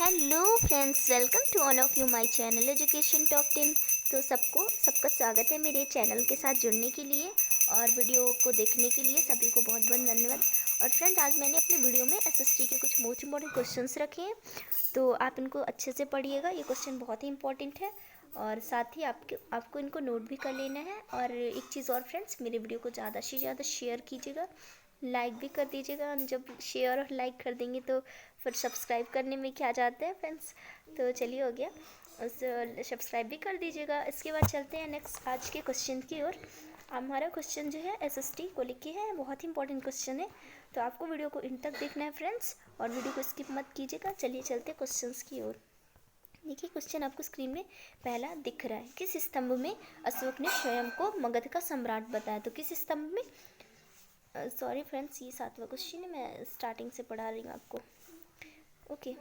Hello friends, welcome to all of you my channel education top 10। तो सबका स्वागत है मेरे चैनल के साथ जुड़ने के लिए और वीडियो को देखने के लिए सभी को बहुत बहुत धन्यवाद। और फ्रेंड, आज मैंने अपने वीडियो में एसएसटी के कुछ मोस्ट इम्पॉर्टेंट क्वेश्चंस रखे हैं, तो आप इनको अच्छे से पढ़िएगा। ये क्वेश्चन बहुत ही इंपॉर्टेंट है और साथ ही आपको इनको नोट भी कर लेना है। और एक चीज़ और फ्रेंड्स, मेरे वीडियो को ज़्यादा से ज़्यादा शेयर कीजिएगा, लाइक भी कर दीजिएगा। जब शेयर और लाइक कर देंगे तो फिर सब्सक्राइब करने में क्या जाता है फ्रेंड्स। तो चलिए, हो गया, उस सब्सक्राइब भी कर दीजिएगा। इसके बाद चलते हैं नेक्स्ट आज के क्वेश्चन की ओर। हमारा क्वेश्चन जो है एसएसटी को लेके है, बहुत ही इंपॉर्टेंट क्वेश्चन है, तो आपको वीडियो को इन तक देखना है फ्रेंड्स, और वीडियो को स्किप मत कीजिएगा। चलिए चलते हैं क्वेश्चंस की ओर। देखिए, क्वेश्चन आपको स्क्रीन में पहला दिख रहा है। किस स्तंभ में अशोक ने स्वयं को मगध का सम्राट बताया? तो किस स्तंभ में, सॉरी फ्रेंड्स, ये 7वां क्वेश्चन है, मैं स्टार्टिंग से पढ़ा रही हूँ आपको। ओके,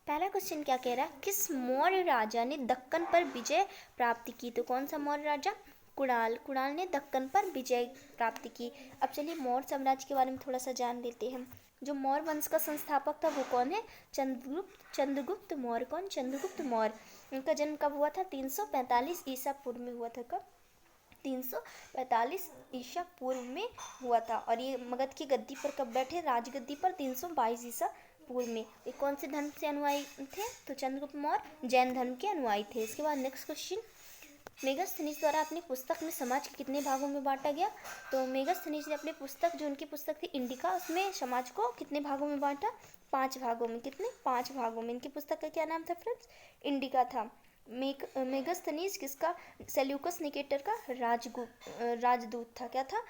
पहला क्वेश्चन क्या कह रहा है? किस मौर्य राजा ने दक्कन पर विजय प्राप्ति की? तो कौन सा मौर्य राजा? कुणाल ने दक्कन पर विजय प्राप्ति की। अब चलिए मौर्य साम्राज्य के बारे में थोड़ा सा जान लेते हैं। जो मौर्य वंश का संस्थापक था वो कौन है? चंद्रगुप्त मौर्य। कौन? चंद्रगुप्त मौर्य। उनका जन्म कब हुआ था? 345 ईसा पूर्व में हुआ था। कब? 345 ईसा पूर्व में हुआ था। और ये मगध की गद्दी पर कब बैठे? राजगद्दी पर 322 ईसा पूर्व में। ये कौन से धर्म से अनुयायी थे? तो चंद्रगुप्त मौर्य जैन धर्म के अनुयायी थे। इसके बाद नेक्स्ट क्वेश्चन, मेगास्थनीज द्वारा अपनी पुस्तक में समाज के कितने भागों में बांटा गया? तो मेगास्थनीज ने अपनी पुस्तक, जो उनकी पुस्तक थी इंडिका, उसमें समाज को कितने भागों में बांटा? 5 भागों में। कितने? 5 भागों में। इनकी पुस्तक का क्या नाम था फ्रेंड्स? इंडिका था। मेगास्थनीज किसका? सेल्यूकस निकेटर का राजदूत था। क्या था?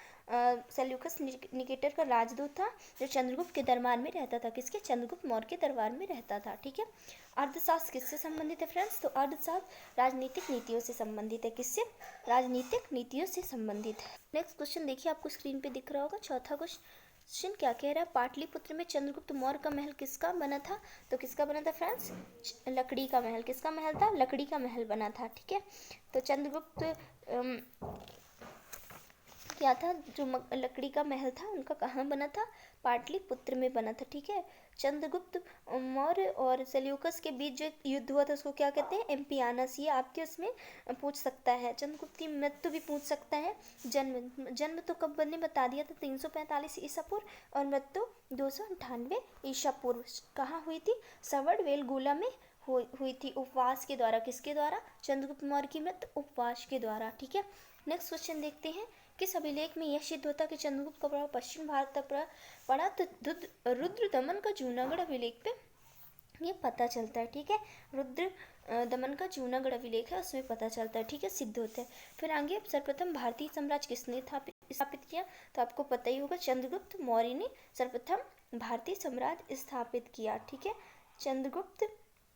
सेल्यूकस निकेटर का राजदूत था, जो चंद्रगुप्त के दरबार में रहता था। किसके? चंद्रगुप्त मौर्य के दरबार में रहता था। ठीक है। अर्थशास्त्र किससे संबंधित है फ्रेंड्स? तो अर्थशास्त्र राजनीतिक नीतियों से संबंधित है। किससे? राजनीतिक नीतियों से संबंधित है। नेक्स्ट क्वेश्चन देखिए, आपको स्क्रीन पे दिख रहा होगा। चौथा क्वेश्चन क्या कह रहा है? पाटलिपुत्र में चंद्रगुप्त मौर्य का महल किसका बना था? तो किसका बना था फ्रेंड्स? लकड़ी का महल। किसका महल था? लकड़ी का महल बना था। ठीक है। तो चंद्रगुप्त क्या था? जो लकड़ी का महल था उनका कहाँ बना था? पाटलिपुत्र में बना था। ठीक है। चंद्रगुप्त मौर्य और सेल्यूकस के बीच जो युद्ध हुआ था उसको क्या कहते हैं? एम्पियानस। ये आपके उसमें पूछ सकता है। चंद्रगुप्त की मृत्यु भी पूछ सकता है। जन्म तो कब ने बता दिया था? 345 ईसा पूर्व। और मृत्यु 298 ईसा पूर्व। कहाँ हुई थी? सवर्णवेलगोला में हुई थी, उपवास के द्वारा। किसके द्वारा? चंद्रगुप्त मौर्य की मृत्यु उपवास के द्वारा। ठीक है। नेक्स्ट क्वेश्चन देखते हैं। किस अभिलेख में यह सिद्ध होता कि चंद्रगुप्त का प्रभाव पश्चिम भारत तक पड़ा? तो रुद्र दमन का जूनागढ़ अभिलेख पे ये पता चलता है। ठीक है। रुद्र दमन का जूनागढ़ अभिलेख है, उसमें पता चलता है। ठीक है, सिद्ध होता है। फिर आगे, सर्वप्रथम भारतीय साम्राज्य किसने स्थापित किया? तो आपको पता ही होगा, चंद्रगुप्त मौर्य ने सर्वप्रथम भारतीय साम्राज्य स्थापित किया। ठीक है। चंद्रगुप्त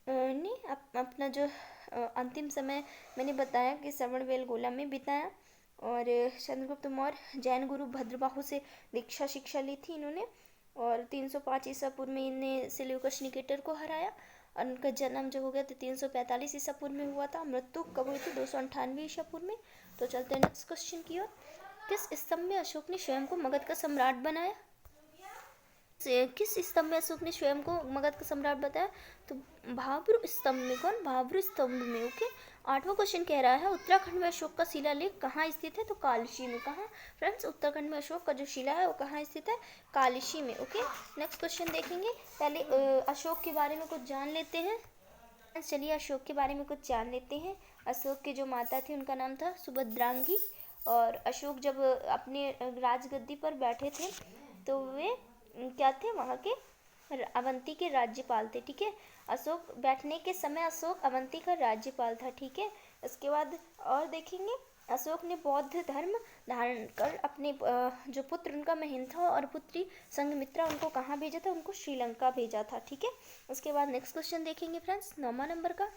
ने अपना जो अंतिम समय मैंने बताया कि सवर्णवेलगोला में बिताया। और चंद्रगुप्त मौर्य जैन गुरु भद्रबाहु से दीक्षा शिक्षा ली थी इन्होंने। और 305 ईसा पूर्व में इन्हें सेल्यूकस निकेटर को हराया। और उनका जन्म जो हो गया तो 345 ईसा पूर्व में हुआ था। मृत्यु कब हुई थी? 298 ईसा पूर्व में। तो चलते हैं नेक्स्ट क्वेश्चन की ओर। किस स्तंभ में अशोक ने स्वयं को मगध का सम्राट बनाया? किस स्तंभ में अशोक ने स्वयं को मगध का सम्राट बताया? तो भाब्र स्तंभ में। कौन? भाब्र स्तंभ में। ओके। 8वां क्वेश्चन कह रहा है, उत्तराखंड में अशोक का शिलालेख कहाँ स्थित है? तो कालशी में। कहाँ फ्रेंड्स? उत्तराखंड में अशोक का जो शिला है वो कहाँ स्थित है? कालशी में। ओके। नेक्स्ट क्वेश्चन देखेंगे। पहले अशोक के बारे में कुछ जान लेते हैं। चलिए अशोक के बारे में कुछ जान लेते हैं। अशोक की जो माता थी उनका नाम था सुभद्रांगी। और अशोक जब अपने राजगद्दी पर बैठे थे तो वे क्या थे? वहाँ के अवंती के राज्यपाल थे। ठीक है। अशोक बैठने के समय अशोक अवंती का राज्यपाल था। ठीक है। इसके बाद और देखेंगे, अशोक ने बौद्ध धर्म धारण कर अपने जो पुत्र उनका महेंद्र और पुत्री संघमित्रा, उनको कहाँ भेजा था? उनको श्रीलंका भेजा था। ठीक है। उसके बाद नेक्स्ट क्वेश्चन देखेंगे फ्रेंड्स। 9वां नंबर का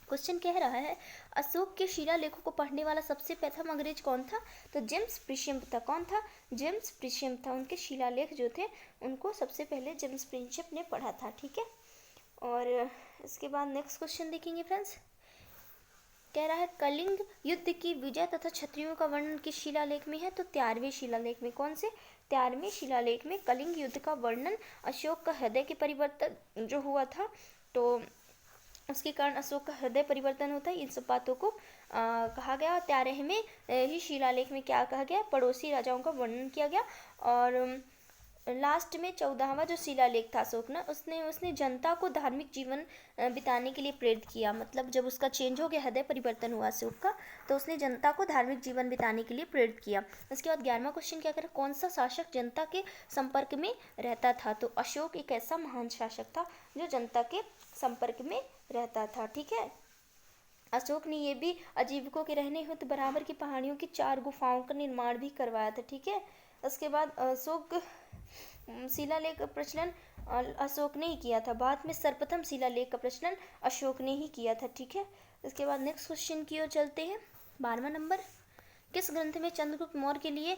क्वेश्चन कह रहा है, अशोक के शिलालेखों को पढ़ने वाला सबसे प्रथम अंग्रेज कौन था? तो जेम्स प्रिंसेप था। कौन था? जेम्स प्रिंसेप था। उनके शिलालेख जो थे उनको सबसे पहले जेम्स प्रिंसेप ने पढ़ा था। ठीक है। और इसके बाद नेक्स्ट क्वेश्चन देखेंगे फ्रेंड्स। कह रहा है, कलिंग युद्ध की विजय तथा क्षत्रियों का वर्णन किस शिलालेख में है? तो 13वें शिलालेख में। कौन से? 13वें शिलालेख में कलिंग युद्ध का वर्णन, अशोक का हृदय के परिवर्तन जो हुआ था, तो उसके कारण अशोक का हृदय परिवर्तन होता है, इन सब बातों को कहा गया। 13वें ही शिलालेख में क्या कहा गया, पड़ोसी राजाओं का वर्णन किया गया। और लास्ट में 14वां जो शिलालेख था अशोक ने, उसने जनता को धार्मिक जीवन बिताने के लिए प्रेरित किया। मतलब जब उसका चेंज हो गया, हृदय परिवर्तन हुआ अशोक का, तो उसने जनता को धार्मिक जीवन बिताने के लिए प्रेरित किया। उसके बाद 11वां क्वेश्चन क्या करें, कौन सा शासक जनता के संपर्क में रहता था। तो अशोक एक ऐसा महान शासक था जो जनता के संपर्क में रहता था। ठीक है, अशोक ने ये भी आजीविकों के रहने हेतु बराबर की पहाड़ियों की 4 गुफाओं का निर्माण भी करवाया था। ठीक है, उसके बाद अशोक शिलालेख का प्रचलन अशोक ने ही किया था। बाद में सर्वप्रथम शिलालेख का प्रचलन अशोक ने ही किया था। ठीक है, इसके बाद नेक्स्ट क्वेश्चन की ओर चलते हैं। 12वां नंबर, किस ग्रंथ में चंद्रगुप्त मौर्य के लिए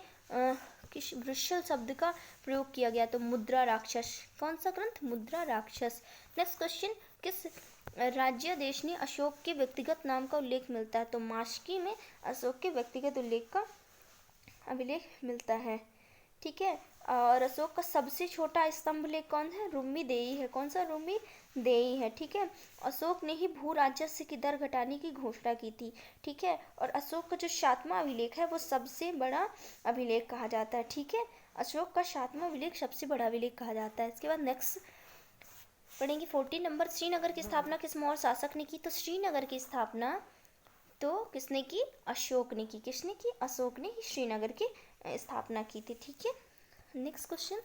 किस वृषल शब्द का प्रयोग किया गया। तो मुद्रा राक्षस। कौन सा ग्रंथ, मुद्रा राक्षस। नेक्स्ट क्वेश्चन, किस राज्यादेश ने अशोक के व्यक्तिगत नाम का उल्लेख मिलता है। तो माशकी में अशोक के व्यक्तिगत उल्लेख का अभिलेख मिलता है। ठीक है, और अशोक का सबसे छोटा स्तंभ लेख कौन है, रुम्मीदेई है। कौन सा, रुम्मीदेई है। ठीक है, अशोक ने ही भू राजस्व की दर घटाने की घोषणा की थी। ठीक है, और अशोक का जो 7वां अभिलेख है वो सबसे बड़ा अभिलेख कहा जाता है। ठीक है, अशोक का 7वां अभिलेख सबसे बड़ा अभिलेख कहा जाता है। इसके बाद नेक्स्ट पढ़ेंगे 14 नंबर, श्रीनगर की स्थापना किस मौर्य शासक ने की। तो श्रीनगर की स्थापना तो किसने की, अशोक ने की। किसने की, अशोक ने ही श्रीनगर की स्थापना की थी। ठीक है, नेक्स्ट क्वेश्चन,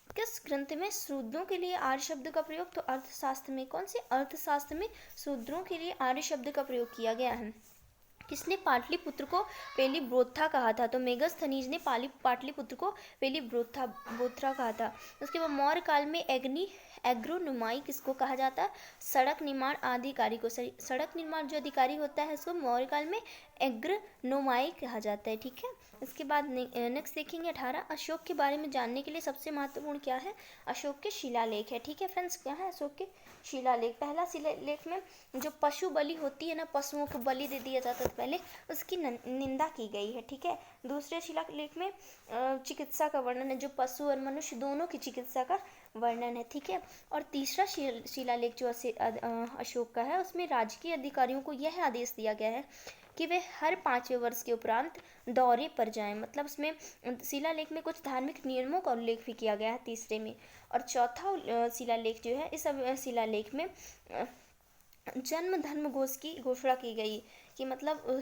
किस ग्रंथ में शूद्रों के लिए आर्य शब्द का प्रयोग। तो अर्थशास्त्र में। कौन से, अर्थशास्त्र में शूद्रों के लिए आर्य शब्द का प्रयोग किया गया है। किसने पाटलिपुत्र को पहली ब्रोथा कहा था। तो मेगस्थनीज ने पाटलिपुत्र को पहली ब्रोथा कहा था। उसके बाद मौर्य काल में एग्रोनोमाई किसको कहा जाता है, सड़क निर्माण अधिकारी को। सड़क निर्माण जो अधिकारी होता है उसको मौर्य काल में एग्रोनोमाई कहा जाता है। ठीक है, इसके बाद नेक्स्ट देखेंगे 18, अशोक के बारे में जानने के लिए सबसे महत्वपूर्ण क्या है, अशोक के शिलालेख है। ठीक है फ्रेंड्स, क्या है, अशोक के शिलालेख। पहला शिलालेख में जो पशु बलि होती है ना, पशुओं को बलि दे दिया जाता था पहले, उसकी निंदा की गई है। ठीक है, दूसरे शिलालेख में चिकित्सा का वर्णन है, जो पशु और मनुष्य दोनों की चिकित्सा का वर्णन है। ठीक है, और तीसरा शिलालेख जो अशोक का है, उसमें राजकीय अधिकारियों को यह आदेश दिया गया है कि वे हर 5वें वर्ष के उपरांत दौरे पर जाएं। मतलब उसमें शिलालेख में कुछ धार्मिक नियमों का उल्लेख भी किया गया है तीसरे में। और चौथा शिलालेख जो है, इस शिलालेख में जन्म धर्म घोष की घोषणा की गई कि मतलब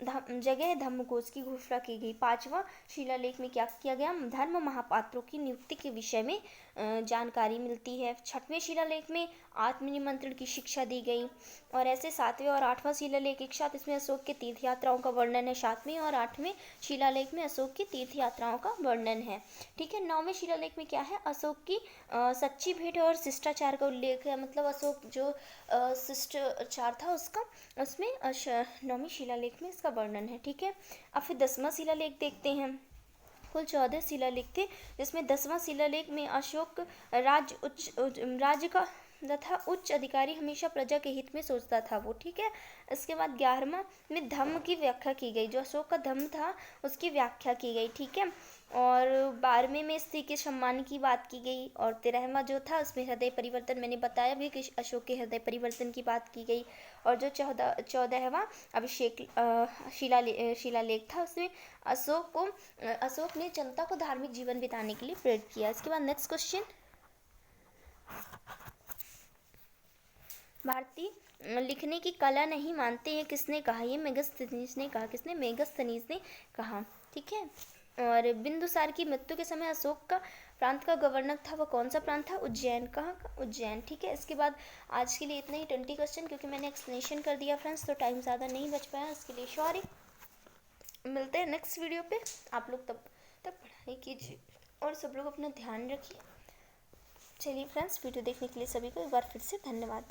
जगह धर्म घोष की घोषणा की गई। 5वां शिलालेख में क्या किया गया, धर्म महापात्रों की नियुक्ति के विषय में जानकारी मिलती है। 6वें शिलालेख में आत्मनिमंत्रण की शिक्षा दी गई। और ऐसे 7वें और 8वां शिलालेख एक साथ, इसमें अशोक के तीर्थ यात्राओं का वर्णन है। 7वें और 8वें शिलालेख में अशोक की तीर्थ यात्राओं का वर्णन है। ठीक है, 9वें शिलालेख में क्या है, अशोक की सच्ची भेंट और शिष्टाचार का उल्लेख है। मतलब अशोक जो शिष्टाचार था उसका, उसमें 9वें शिलालेख में इसका वर्णन है। ठीक है, अब फिर 10वां शिलालेख देखते हैं। कुल 14 शिलालेख थे, जिसमें 10वां शिलालेख में अशोक राज्य का तथा उच्च अधिकारी हमेशा प्रजा के हित में सोचता था वो। ठीक है, इसके बाद 11वां में धम्म की व्याख्या की गई, जो अशोक का धम्म था उसकी व्याख्या की गई। ठीक है, और 12वें में स्त्री के सम्मान की बात की गई। और 13वां जो था उसमें हृदय परिवर्तन, मैंने बताया भी कि अशोक के हृदय परिवर्तन की बात की गई। और जो 14वां अभिषेक शिलालेख था, उसमें अशोक ने जनता को धार्मिक जीवन बिताने के लिए प्रेरित किया। इसके बाद नेक्स्ट क्वेश्चन, भारतीय लिखने की कला नहीं मानते हैं, किसने कहा, ये मेगस्थनीज ने कहा। किसने, मेगस्थनीज ने कहा। ठीक है, और बिंदुसार की मृत्यु के समय अशोक का प्रांत का गवर्नर था, वो कौन सा प्रांत था, उज्जैन। कहाँ का, उज्जैन। ठीक है, इसके बाद आज के लिए इतना ही 20 क्वेश्चन, क्योंकि मैंने एक्सप्लेनेशन कर दिया फ्रेंड्स, तो टाइम ज़्यादा नहीं बच पाया, इसके लिए सॉरी। मिलते हैं नेक्स्ट वीडियो पे, आप लोग तब तक पढ़ाई कीजिए और सब लोग अपना ध्यान रखिए। चलिए फ्रेंड्स, वीडियो देखने के लिए सभी को एक बार फिर से धन्यवाद।